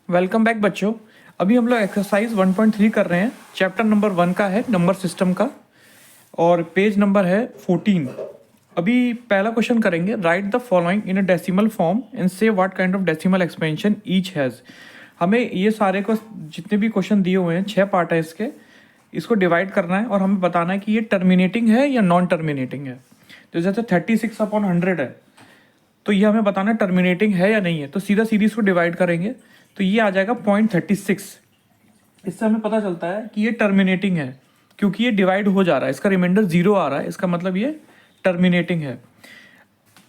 Welcome back बच्चों। अभी हम लोग एक्सरसाइज 1.3 कर रहे हैं। चैप्टर नंबर 1 का है नंबर सिस्टम का और पेज नंबर है 14। अभी पहला क्वेश्चन करेंगे। Write the following in a decimal form and say what kind of decimal expansion each has. हमें ये सारे को जितने भी क्वेश्चन दिए हुए हैं 6 पार्ट है इसको डिवाइड करना है और हमें बताना है कि ये टर्मिनेटिंग है या नॉन टर्मिनेटिंग है। तो जैसे 36/100 है तो ये हमें बताना टर्मिनेटिंग है या नहीं है। तो सीधा सीधी इसको डिवाइड करेंगे तो ये आ जाएगा 0.36। इससे हमें पता चलता है कि ये टर्मिनेटिंग है क्योंकि ये डिवाइड हो जा रहा है, इसका रिमाइंडर 0 आ रहा है, इसका मतलब ये टर्मिनेटिंग है।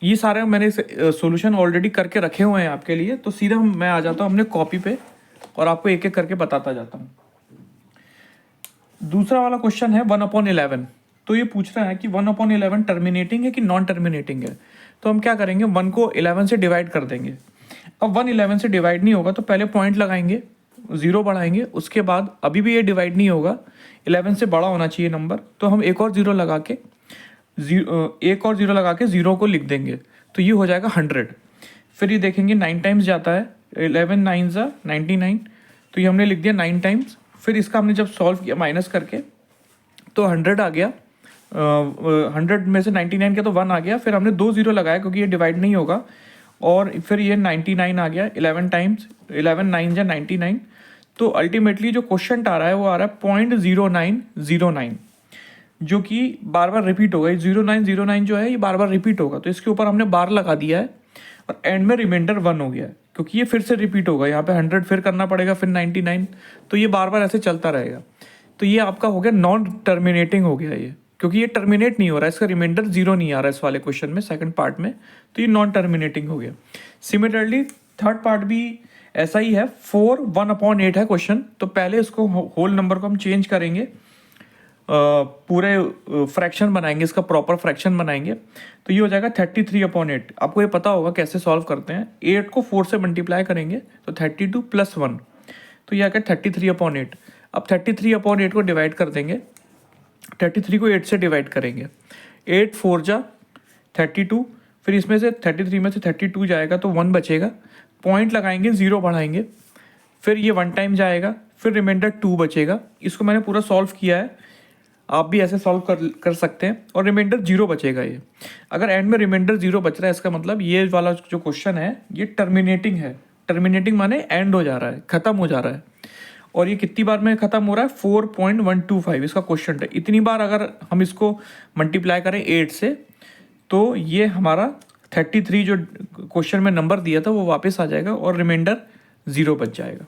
ये सारे मैंने सॉल्यूशन ऑलरेडी करके रखे हुए हैं आपके लिए। तो सीधा मैं आ जाता हूँ अपने कॉपी पे और आपको एक एक करके बताता जाता हूँ। दूसरा वाला क्वेश्चन है 1/11। तो ये पूछ रहा है कि 1/11 टर्मिनेटिंग है कि नॉन टर्मिनेटिंग है। तो हम क्या करेंगे, 1 को 11 से डिवाइड कर देंगे। अब 1 11 से डिवाइड नहीं होगा तो पहले पॉइंट लगाएंगे, 0 बढ़ाएंगे, उसके बाद अभी भी ये डिवाइड नहीं होगा, 11 से बड़ा होना चाहिए नंबर, तो हम एक और 0 लगा के 0 को लिख देंगे तो ये हो जाएगा 100। फिर ये देखेंगे 9 टाइम्स जाता है, 11 9 ज़ा 99, तो ये हमने लिख दिया 9 टाइम्स। फिर इसका हमने जब सॉल्व किया माइनस करके तो 100 आ गया। 100 में से 99 के तो 1 आ गया। फिर हमने 2 0 लगाया क्योंकि ये डिवाइड नहीं होगा और फिर ये 99 आ गया 11 टाइम्स, 11 9 या 99। तो अल्टीमेटली जो क्वेश्चन आ रहा है वो आ रहा है 0.0909, जो कि बार बार रिपीट होगा। 0909 जो है ये बार बार रिपीट होगा, तो इसके ऊपर हमने बार लगा दिया है और एंड में रिमाइंडर 1 हो गया है क्योंकि ये फिर से रिपीट होगा। यहाँ पे 100 फिर करना पड़ेगा, फिर 99, तो ये बार बार ऐसे चलता रहेगा। तो ये आपका हो गया नॉन टर्मिनेटिंग हो गया ये, क्योंकि ये टर्मिनेट नहीं हो रहा है, इसका रिमाइंडर 0 नहीं आ रहा है इस वाले क्वेश्चन में सेकंड पार्ट में, तो ये नॉन टर्मिनेटिंग हो गया। सिमिलरली थर्ड पार्ट भी ऐसा ही है। 4 1/8 है क्वेश्चन। तो पहले इसको होल नंबर को हम चेंज करेंगे, पूरे फ्रैक्शन बनाएंगे, इसका प्रॉपर फ्रैक्शन बनाएंगे, तो ये हो जाएगा 33/8। आपको ये पता होगा कैसे सॉल्व करते हैं। 8 को 4 से मल्टीप्लाई करेंगे तो 32 + 1, तो ये आ गया 33/8। अब 33/8 को डिवाइड कर देंगे, 33 को 8 से डिवाइड करेंगे, 8 4 जा 32, फिर इसमें से 33 में से 32 जाएगा तो 1 बचेगा, पॉइंट लगाएंगे, 0 बढ़ाएंगे, फिर ये 1 टाइम जाएगा, फिर रिमाइंडर 2 बचेगा। इसको मैंने पूरा सॉल्व किया है, आप भी ऐसे सॉल्व कर सकते हैं, और रिमाइंडर 0 बचेगा। ये अगर एंड में रिमाइंडर 0 बच रहा है इसका मतलब ये वाला जो क्वेश्चन है ये टर्मिनेटिंग है। टर्मिनेटिंग माने एंड हो जा रहा है, ख़त्म हो जा रहा है। और ये कितनी बार में ख़त्म हो रहा है, 4.125 इसका क्वेश्चन है। इतनी बार अगर हम इसको मल्टीप्लाई करें 8 से तो ये हमारा 33 जो क्वेश्चन में नंबर दिया था वो वापस आ जाएगा और रिमाइंडर 0 बच जाएगा।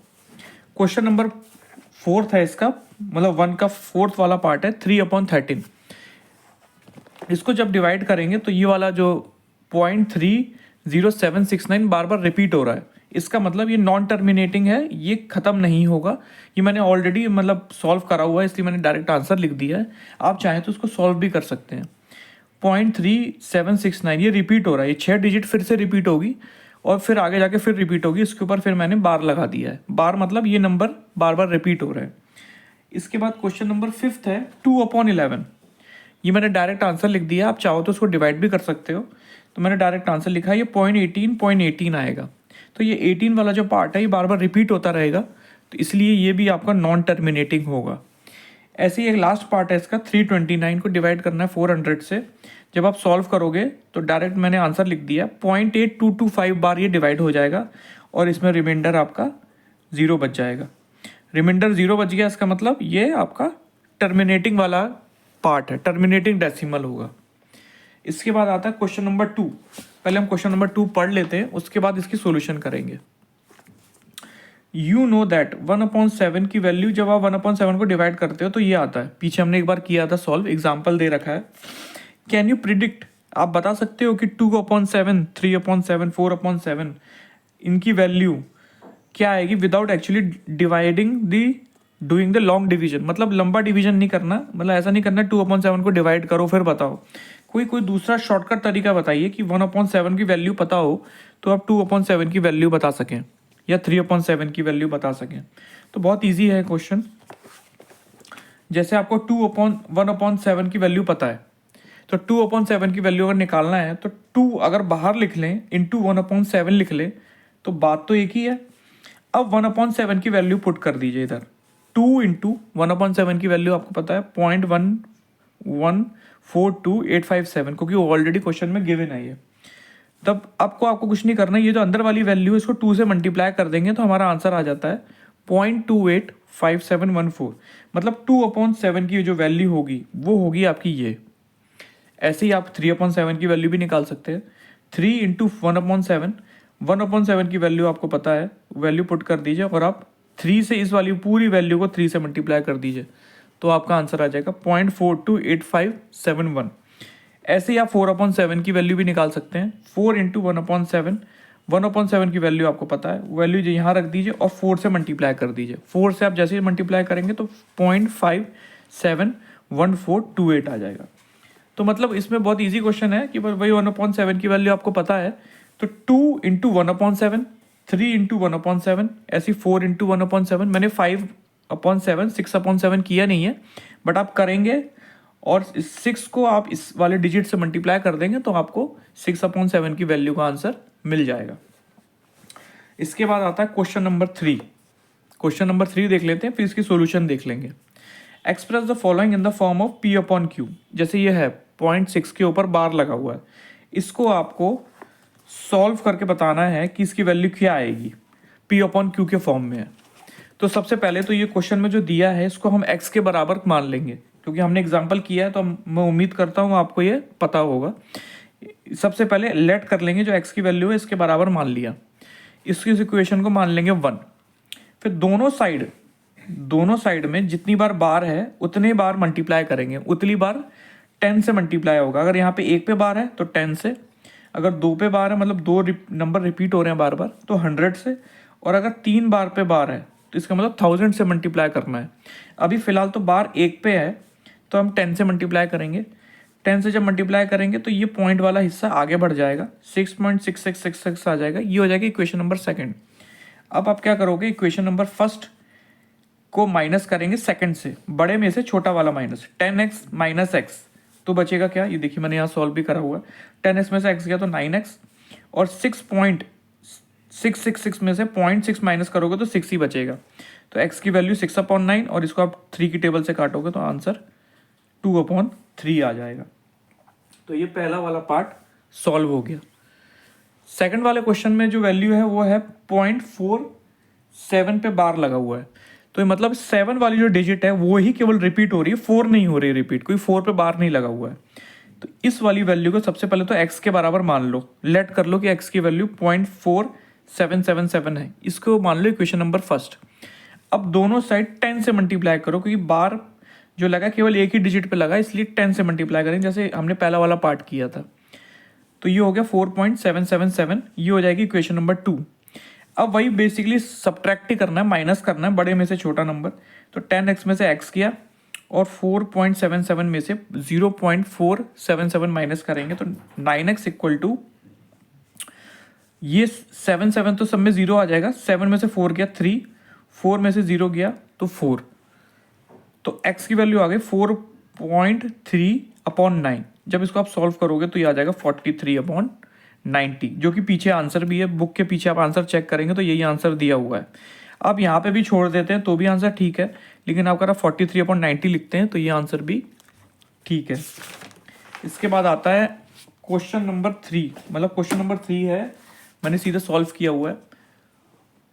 क्वेश्चन नंबर 4 है इसका, मतलब 1 का 4th वाला पार्ट है 3/13। इसको जब डिवाइड करेंगे तो ये वाला जो 0.30769 बार बार रिपीट हो रहा है, इसका मतलब ये नॉन टर्मिनेटिंग है, ये ख़त्म नहीं होगा। ये मैंने ऑलरेडी मतलब सॉल्व करा हुआ है इसलिए मैंने डायरेक्ट आंसर लिख दिया है। आप चाहें तो उसको सॉल्व भी कर सकते हैं। 0.3769 ये रिपीट हो रहा है, ये 6 डिजिट फिर से रिपीट होगी और फिर आगे जाके फिर रिपीट होगी, इसके ऊपर फिर मैंने बार लगा दिया है। बार मतलब ये नंबर बार बार रिपीट हो रहा है। इसके बाद क्वेश्चन नंबर 5 है 2/11। ये मैंने डायरेक्ट आंसर लिख दिया, आप चाहो तो उसको डिवाइड भी कर सकते हो, तो मैंने डायरेक्ट आंसर लिखा है, ये 0.18 आएगा। तो ये 18 वाला जो पार्ट है ये बार बार रिपीट होता रहेगा, तो इसलिए ये भी आपका नॉन टर्मिनेटिंग होगा। ऐसे ही एक लास्ट पार्ट है इसका 329 को डिवाइड करना है 400 से। जब आप सॉल्व करोगे तो डायरेक्ट मैंने आंसर लिख दिया, 0.8225 बार ये डिवाइड हो जाएगा और इसमें रिमाइंडर आपका 0 बच जाएगा। रिमाइंडर 0 बच गया, इसका मतलब ये आपका टर्मिनेटिंग वाला पार्ट है, टर्मिनेटिंग डेसिमल होगा। इसके बाद आता है क्वेश्चन नंबर 2। पहले हम क्वेश्चन नंबर 2 पढ़ लेते हैं, उसके बाद इसकी सॉल्यूशन करेंगे। यू नो दैट 1/7 की वैल्यू, जब आप 1/7 को डिवाइड करते हो तो ये आता है। पीछे हमने एक बार किया था सॉल्व, एग्जाम्पल दे रखा है। कैन यू प्रिडिक्ट, आप बता सकते हो कि 2/7, 3/7, 4/7 इनकी वैल्यू क्या आएगी without actually dividing doing the long division. मतलब लंबा डिवीजन नहीं करना, मतलब ऐसा नहीं करना 2/7 को डिवाइड करो फिर बताओ। कोई दूसरा शॉर्टकट तरीका बताइए कि 1/7 की वैल्यू पता हो तो आप 2/7 की वैल्यू बता सकें या 3/7 की वैल्यू बता सकें। तो बहुत ईजी है क्वेश्चन। जैसे आपको 1/7 की वैल्यू पता है, तो 2/7 की वैल्यू अगर निकालना है तो 2 अगर बाहर लिख लें इंटू 1/7 लिख लें तो बात तो एक ही है। अब 1/7 की वैल्यू पुट कर दीजिए इधर। 2 इंटू 1/7 की वैल्यू आपको पता है 0.1142857, क्योंकि वो ऑलरेडी क्वेश्चन में गिवन है ये। तब आपको कुछ नहीं करना है, ये जो अंदर वाली वैल्यू है इसको 2 से मल्टीप्लाई कर देंगे तो हमारा आंसर आ जाता है 0.285714। मतलब 2/7 की जो वैल्यू होगी वो होगी आपकी ये। ऐसे ही आप 3/7 की वैल्यू भी निकाल सकते हैं। 3 इंटू 1/7, 1/7 की वैल्यू आपको पता है, वैल्यू पुट कर दीजिए और आप 3 से इस वाली पूरी वैल्यू को 3 से मल्टीप्लाई कर दीजिए तो आपका आंसर आ जाएगा 0.428571। ऐसे ही आप 4/7 की वैल्यू भी निकाल सकते हैं। 4 इंटू 1/7, 1/7 की वैल्यू आपको पता है, वैल्यू यहाँ रख दीजिए और 4 से मल्टीप्लाई कर दीजिए। 4 से आप जैसे ही मल्टीप्लाई करेंगे तो 0.571428 आ जाएगा। तो मतलब इसमें बहुत इजी क्वेश्चन है कि वही 1/7 की वैल्यू आपको पता है तो 2 इंटू 1/7, 3 इंटू 1/7, ऐसी 4 इंटू 1/7। मैंने 5/7, 6/7 किया नहीं है, बट आप करेंगे और 6 को आप इस वाले डिजिट से मल्टीप्लाई कर देंगे तो आपको 6/7 की वैल्यू का आंसर मिल जाएगा। इसके बाद आता है क्वेश्चन नंबर 3। क्वेश्चन नंबर 3 देख लेते हैं, फिर इसकी सोल्यूशन देख लेंगे। Express the following in the form of P/Q। जैसे ये है 0.6 के ऊपर बार लगा हुआ है, इसको आपको सॉल्व करके बताना है कि इसकी वैल्यू क्या आएगी। P/Q के फॉर्म में है। तो सबसे पहले तो ये क्वेश्चन में जो दिया है इसको हम x के बराबर मान लेंगे, क्योंकि हमने एग्जाम्पल किया है तो मैं उम्मीद करता हूँ आपको ये पता होगा। सबसे पहले लेट कर लेंगे, जो x की वैल्यू है इसके बराबर मान लिया, इसकी इक्वेशन को मान लेंगे 1। फिर दोनों साइड में जितनी बार है उतने बार मल्टीप्लाई करेंगे, उतनी बार 10 से मल्टीप्लाई होगा। अगर यहाँ पे 1 पे बार है तो 10 से, अगर 2 पे बार है मतलब 2 नंबर रिपीट हो रहे हैं बार बार तो 100 से, और अगर 3 बार पे बार है तो इसका मतलब 1000 से मल्टीप्लाई करना है। अभी फिलहाल तो बार 1 पे है तो हम 10 से मल्टीप्लाई करेंगे। 10 से जब मल्टीप्लाई करेंगे तो ये पॉइंट वाला हिस्सा आगे बढ़ जाएगा, 6.6666 आ जाएगा। ये हो जाएगा इक्वेशन नंबर 2। अब आप क्या करोगे, इक्वेशन नंबर 1 को माइनस करेंगे सेकंड से, बड़े में से छोटा वाला माइनस। 10x माइनस x तो बचेगा क्या, ये देखिए मैंने यहाँ सॉल्व भी करा हुआ है। 10x में से x गया तो 9x, और 6.666 में से 0.6 माइनस करोगे तो 6 ही बचेगा। तो x की वैल्यू 6/9, और इसको आप 3 की टेबल से काटोगे तो आंसर 2/3 आ जाएगा। तो ये पहला वाला पार्ट सॉल्व हो गया। सेकंड वाले क्वेश्चन में जो वैल्यू है वो है 0.47 पे बार लगा हुआ है। तो मतलब 7 वाली जो डिजिट है वो ही केवल रिपीट हो रही है, 4 नहीं हो रही रिपीट, कोई 4 पे बार नहीं लगा हुआ है। तो इस वाली वैल्यू को सबसे पहले तो x के बराबर मान लो, लेट कर लो कि x की वैल्यू 0.4777 है, इसको मान लो इक्वेशन नंबर 1। अब दोनों साइड 10 से मल्टीप्लाई करो, क्योंकि बार जो लगा केवल एक ही डिजिट पे लगा, इसलिए 10 से मल्टीप्लाई करेंगे जैसे हमने पहला वाला पार्ट किया था। तो ये हो गया 4.777, ये हो जाएगी इक्वेशन नंबर 2। अब वही बेसिकली सब्ट्रैक्ट ही करना है, माइनस करना है बड़े में से छोटा नंबर। तो 10x में से x किया और 4.77 में से 0.477 माइनस करेंगे तो 9x इक्वल टू, ये 7 तो सब में 0 आ जाएगा। 7 में से 4 गया 3, 4 में से 0 गया तो 4, तो x की वैल्यू आ गई 4.3/9। जब इसको आप सॉल्व करोगे तो ये आ जाएगा 43/90, जो कि पीछे आंसर भी है, बुक के पीछे आप आंसर चेक करेंगे तो यही आंसर दिया हुआ है। आप यहाँ पे भी छोड़ देते हैं तो भी आंसर ठीक है, लेकिन आप अगर 43/90 लिखते हैं तो ये आंसर भी ठीक है। इसके बाद आता है क्वेश्चन नंबर 3, मतलब क्वेश्चन नंबर 3 है, मैंने सीधे सॉल्व किया हुआ है।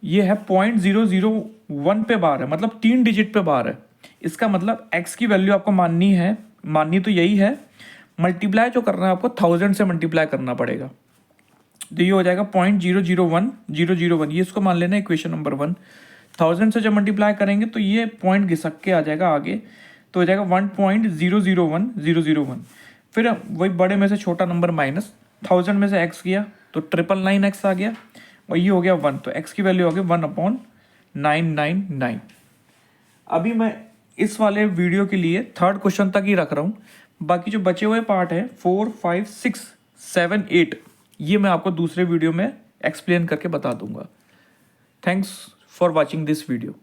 ये है 0.001 पे बार है, मतलब 3 डिजिट पे बार है। इसका मतलब x की वैल्यू आपको माननी तो यही है, मल्टीप्लाई जो करना है आपको 1000 से मल्टीप्लाई करना पड़ेगा। तो ये हो जाएगा 0.001001, ये इसको मान लेना इक्वेशन नंबर 1। 1000 से जब मल्टीप्लाई करेंगे तो ये पॉइंट घिसक के आ जाएगा आगे, तो हो जाएगा 1.001001। फिर वही बड़े में से छोटा नंबर माइनस, 1000 में से x किया तो 999x आ गया, और ये हो गया 1, तो x की वैल्यू हो गई 1/999। अभी मैं इस वाले वीडियो के लिए 3rd क्वेश्चन तक ही रख रहा हूँ, बाकी जो बचे हुए पार्ट है 4, 5, 6, 7, 8 ये मैं आपको दूसरे वीडियो में एक्सप्लेन करके बता दूंगा। Thanks for watching this video.